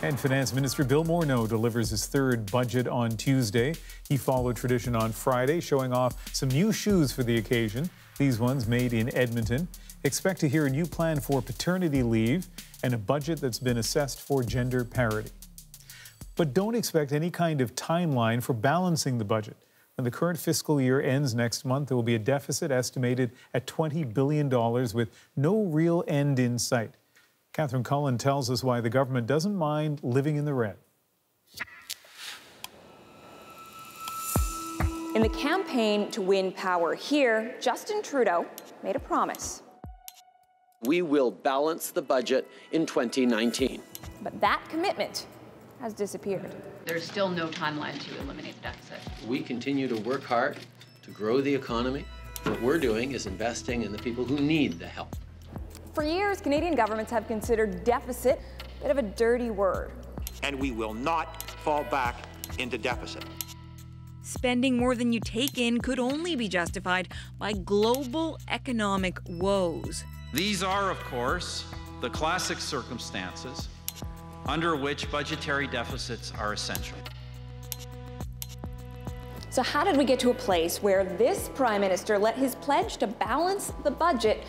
And Finance Minister Bill Morneau delivers his third budget on Tuesday. He followed tradition on Friday, showing off some new shoes for the occasion. These ones made in Edmonton. Expect to hear a new plan for paternity leave and a budget that's been assessed for gender parity. But don't expect any kind of timeline for balancing the budget. When the current fiscal year ends next month, there will be a deficit estimated at $20 billion with no real end in sight. Catherine Cullen tells us why the government doesn't mind living in the red. In the campaign to win power here, Justin Trudeau made a promise. We will balance the budget in 2019. But that commitment has disappeared. There's still no timeline to eliminate the deficit. We continue to work hard to grow the economy. What we're doing is investing in the people who need the help. For years, Canadian governments have considered deficit a bit of a dirty word. And we will not fall back into deficit. Spending more than you take in could only be justified by global economic woes. These are, of course, the classic circumstances under which budgetary deficits are essential. So how did we get to a place where this Prime Minister let his pledge to balance the budget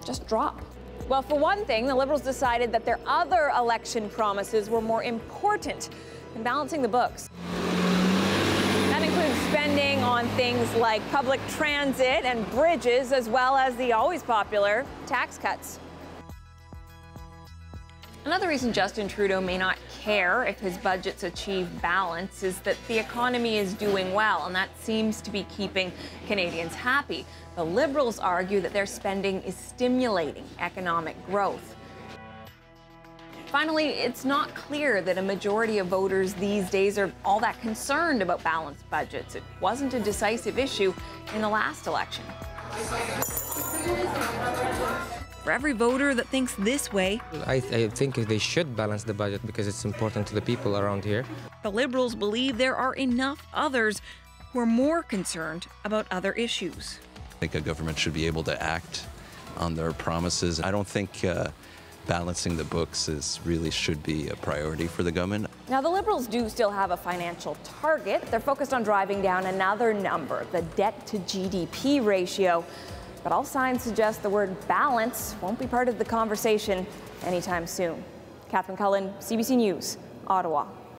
just drop? Well, for one thing, the Liberals decided that their other election promises were more important than balancing the books. That includes spending on things like public transit and bridges, as well as the always popular tax cuts. Another reason Justin Trudeau may not care if his budgets achieve balance is that the economy is doing well, and that seems to be keeping Canadians happy. The Liberals argue that their spending is stimulating economic growth. Finally, it's not clear that a majority of voters these days are all that concerned about balanced budgets. It wasn't a decisive issue in the last election. For every voter that thinks this way, I think they should balance the budget because it's important to the people around here. the Liberals believe there are enough others who are more concerned about other issues. I think a government should be able to act on their promises. I don't think balancing the books should be a priority for the government. Now, the Liberals do still have a financial target. They're focused on driving down another number, the debt-to-GDP ratio. But all signs suggest the word balance won't be part of the conversation anytime soon. Catherine Cullen, CBC News, Ottawa.